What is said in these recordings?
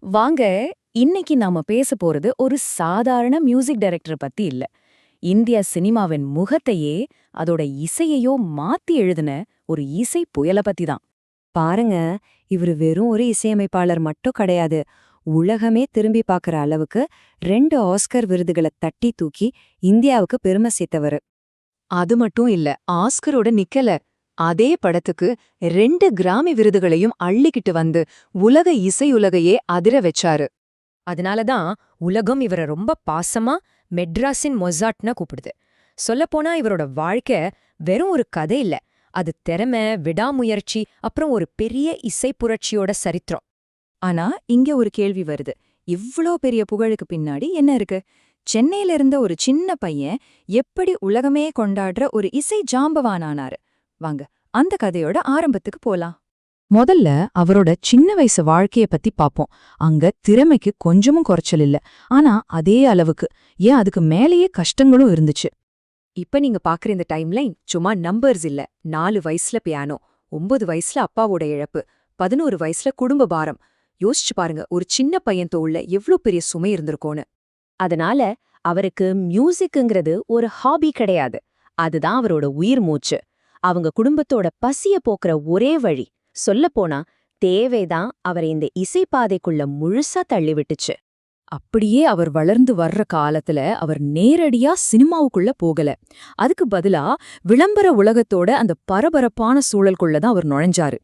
வாங்க, இன்னைக்கு நாம பேச போறது ஒரு சாதாரண மியூசிக் டைரக்டர் பத்தி இல்ல. இந்திய சினிமாவின் முகத்தையே அதோட இசையையோ மாத்தி எழுதின ஒரு இசை புயல பத்தி தான். பாருங்க, இவரு வெறும் ஒரு இசையமைப்பாளர் மட்டும் கிடையாது. உலகமே திரும்பி பார்க்கற அளவுக்கு 2 ஆஸ்கர் விருதுகளை தட்டி தூக்கி இந்தியாவுக்கு பெருமை சேர்த்தவரு. அது மட்டும் இல்ல, ஆஸ்கரோட நிக்கல. அதே படத்துக்கு 2 கிராமி விருதுகளையும் அள்ளிக்கிட்டு வந்து உலக இசையுலகையே அதிர வச்சாரு. அதனாலதான் உலகம் இவரை ரொம்ப பாசமா மெட்ராஸின் மொசாட்னா கூப்பிடுது. சொல்லப்போனா இவரோட வாழ்க்கை வெறும் ஒரு கதை இல்ல, அது திறமை, விடாமுயற்சி, அப்புறம் ஒரு பெரிய இசை புரட்சியோட சரித்திரம். ஆனா இங்க ஒரு கேள்வி வருது. இவ்ளோ பெரிய புகழுக்கு பின்னாடி என்ன இருக்கு? சென்னையில இருந்த ஒரு சின்ன பையன் எப்படி உலகமே கொண்டாடுற ஒரு இசை ஜாம்பவானானாரு? வாங்க, அந்த கதையோட ஆரம்பத்துக்கு போலாம். முதல்ல அவரோட சின்ன வயசு வாழ்க்கைய பத்தி பாப்போம். அங்க திறமைக்கு கொஞ்சமும் குறைச்சல் இல்ல. ஆனா அதே அளவுக்கு, ஏன் அதுக்கு மேலேயே கஷ்டங்களும் இருந்துச்சு. இப்ப நீங்க பாக்குற இந்த டைம்லைன் சும்மா நம்பர்ஸ் இல்ல. 4 வயசுல பியானோ, 9 வயசுல அப்பாவோட இழப்பு, 11 வயசுல குடும்ப பாரம். யோசிச்சு பாருங்க, ஒரு சின்ன பையன் தோள்ல எவ்ளோ பெரிய சுமை இருந்திருக்கோன்னு. அதனால அவருக்கு மியூசிக்குங்கிறது ஒரு ஹாபி கிடையாது. அதுதான் அவரோட உயிர் மூச்சு. அவங்க குடும்பத்தோட பசிய போக்குற ஒரே வழி. சொல்லப்போனா தேவைதான் அவரை இந்த இசைப்பாதைக்குள்ள முழுசா தள்ளிவிட்டுச்சு. அப்படியே அவர் வளர்ந்து வர்ற காலத்துல அவர் நேரடியா சினிமாவுக்குள்ள போகல. அதுக்கு பதிலா விளம்பர உலகத்தோட அந்த பரபரப்பான சூழலுக்குள்ள தான் அவர் நுழைஞ்சாரு.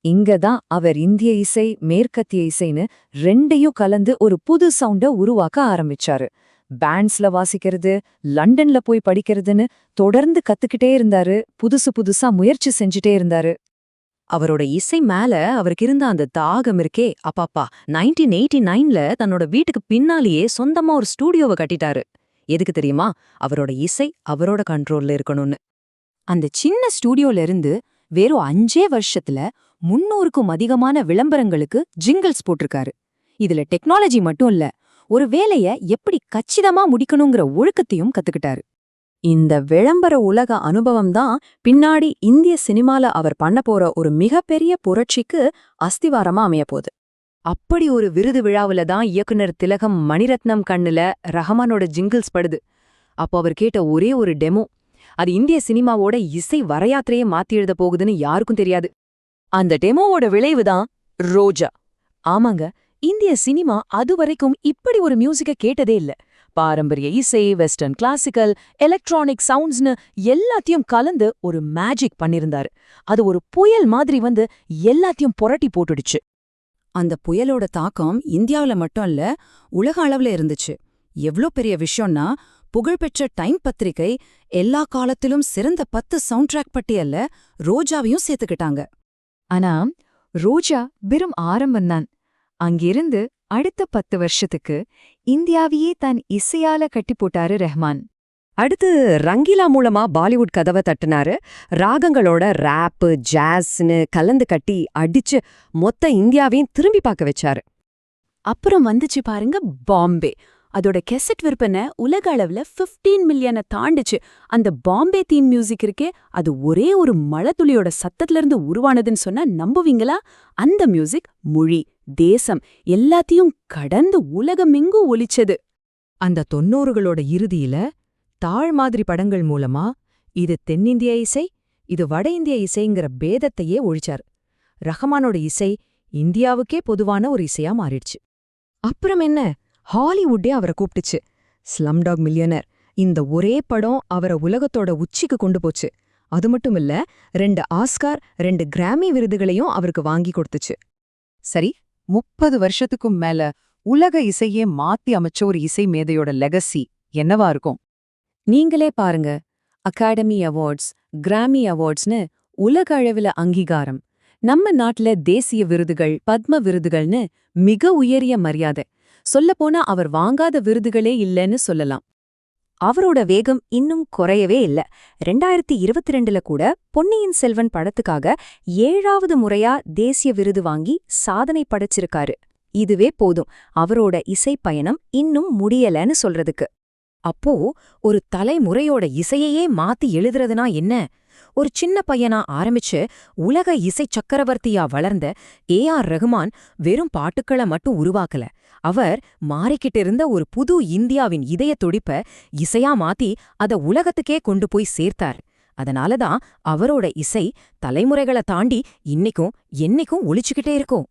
இங்கதான் அவர் இந்திய இசை, மேற்கத்திய இசைன்னு 2யும் கலந்து ஒரு புது சவுண்ட உருவாக்க ஆரம்பிச்சாரு. பேண்ட்ஸ்ல வாசிக்கிறது, லண்டன்ல போய் படிக்கிறதுன்னு தொடர்ந்து கத்துக்கிட்டே இருந்தாரு. புதுசு புதுசா முயற்சி செஞ்சுட்டே இருந்தாரு. அவரோட இசை மேல அவருக்கு இருந்த அந்த தாகம் இருக்கே அப்பாப்பா. 1989ல தன்னோட வீட்டுக்கு பின்னாலேயே சொந்தமா ஒரு ஸ்டூடியோவை கட்டிட்டாரு. எதுக்கு தெரியுமா? அவரோட இசை அவரோட கண்ட்ரோல்ல இருக்கணும்னு. அந்த சின்ன ஸ்டூடியோல இருந்து வெறும் 5 வருஷத்துல 300க்கும் அதிகமான விளம்பரங்களுக்கு ஜிங்கிள்ஸ் போட்டிருக்காரு. இதுல டெக்னாலஜி மட்டும் இல்ல, ஒரு வேலைய எப்படி கச்சிதமா முடிக்கணுங்கிற ஒழுக்கத்தையும் கத்துக்கிட்டாரு. இந்த விளம்பர உலக அனுபவம் தான் பின்னாடி இந்திய சினிமால அவர் பண்ண போற ஒரு மிகப்பெரிய புரட்சிக்கு அஸ்திவாரமா அமையப்போகுது. அப்படி ஒரு விருது விழாவுல தான் இயக்குனர் திலகம் மணிரத்னம் கண்ணுல ரஹமானோட ஜிங்கிள்ஸ் படுது. அப்போ அவர் கேட்ட ஒரே ஒரு டெமோ, அது இந்திய சினிமாவோட இசை வரையாத்திரையே மாத்தி எழுத போகுதுன்னு யாருக்கும் தெரியாது. அந்த டெமோவோட விளைவுதான் ரோஜா. ஆமாங்க, இந்திய சினிமா அதுவரைக்கும் இப்படி ஒரு மியூசிக்க கேட்டதே இல்ல. பாரம்பரிய இசை, வெஸ்டர்ன் கிளாசிக்கல், எலக்ட்ரானிக் சவுண்ட்ஸ்னு எல்லாத்தையும் கலந்து ஒரு மேஜிக் பண்ணிருந்தாரு. அது ஒரு புயல் மாதிரி வந்து எல்லாத்தையும் புரட்டி போட்டுடுச்சு. அந்த புயலோட தாக்கம் இந்தியாவுல மட்டும் இல்ல, உலக அளவுல இருந்துச்சு. எவ்ளோ பெரிய விஷயம்னா, புகழ்பெற்ற டைம் பத்திரிகை எல்லா காலத்திலும் சிறந்த 10 சவுண்ட் ட்ராக் பட்டியல்ல ரோஜாவையும் சேர்த்துக்கிட்டாங்க. ஆனா ரோஜா வெறும் ஆரம்பம்தான். அங்கிருந்து அடுத்த 10 வருஷத்துக்கு இந்தியாவையே தன் இசையால கட்டி போட்டாரு ரஹ்மான். அடுத்து ரங்கீலா மூலமா பாலிவுட் கதவை தட்டுனாரு. ராகங்களோட ராப்பு, ஜாஸ்னு கலந்து கட்டி அடிச்சு மொத்த இந்தியாவையும் திரும்பி பார்க்க வச்சாரு. அப்புறம் வந்துச்சு பாருங்க பாம்பே. அதோட கெசட் விற்பனை உலக அளவுல 15 மில்லியனை தாண்டுச்சு. அந்த பாம்பே தீம் மியூசிக் இருக்கே, அது ஒரே ஒரு மழைத்துளியோட சத்தத்துல இருந்து உருவானதுன்னு சொன்னா நம்புவீங்களா? அந்த மியூசிக் மொழி, தேசம் எல்லாத்தையும் கடந்து உலகமெங்கும் ஒலிச்சது. அந்த 90களோட இறுதியில தாழ் மாதிரி படங்கள் மூலமா இது தென்னிந்திய இசை, இது வட இந்திய இசைங்கிற பேதத்தையே ஒழிச்சார். ரஹமானோட இசை இந்தியாவுக்கே பொதுவான ஒரு இசையா மாறிடுச்சு. அப்புறம் என்ன, ஹாலிவுட்டே அவரை கூப்பிட்டுச்சு. ஸ்லம்டாக் மில்லியனர், இந்த ஒரே படம் அவரை உலகத்தோட உச்சிக்கு கொண்டு போச்சு. அது மட்டும் இல்ல, 2 ஆஸ்கார், 2 கிராமி விருதுகளையும் அவருக்கு வாங்கி கொடுத்துச்சு. சரி, 30 வருஷத்துக்கும் மேல உலக இசையே மாத்தி அமைச்ச ஒரு இசை மேதையோட லெகசி என்னவா இருக்கும்? நீங்களே பாருங்க, அகாடமி அவார்ட்ஸ், கிராமி அவார்ட்ஸ்னு உலக அளவுல அங்கீகாரம். நம்ம நாட்டுல தேசிய விருதுகள், பத்ம விருதுகள்னு மிக உயரிய மரியாதை. சொல்லப்போனா அவர் வாங்காத விருதுகளே இல்லைன்னு சொல்லலாம். அவரோட வேகம் இன்னும் குறையவே இல்ல. 2022ல கூட பொன்னியின் செல்வன் படத்துக்காக 7வது முறையா தேசிய விருது வாங்கி சாதனை படைச்சிருக்காரு. இதுவே போதும் அவரோட இசை பயணம் இன்னும் முடியலன்னு சொல்றதுக்கு. அப்போ ஒரு தலைமுறையோட இசையையே மாத்தி எழுதுறதுனா என்ன? ஒரு சின்ன பையனா ஆரம்பிச்சு உலக இசை சக்கரவர்த்தியா வளர்ந்த ஏ.ஆர். ரஹ்மான் வெறும் பாட்டுக்களை மட்டும் உருவாக்கல. அவர் மாறிக்கிட்டு இருந்த ஒரு புது இந்தியாவின் இதய துடிப்ப இசையா மாத்தி அத உலகத்துக்கே கொண்டு போய் சேர்த்தார். அதனாலதான் அவரோட இசை தலைமுறைகளை தாண்டி இன்னைக்கும் என்னைக்கும் ஒலிச்சுக்கிட்டே இருக்கும்.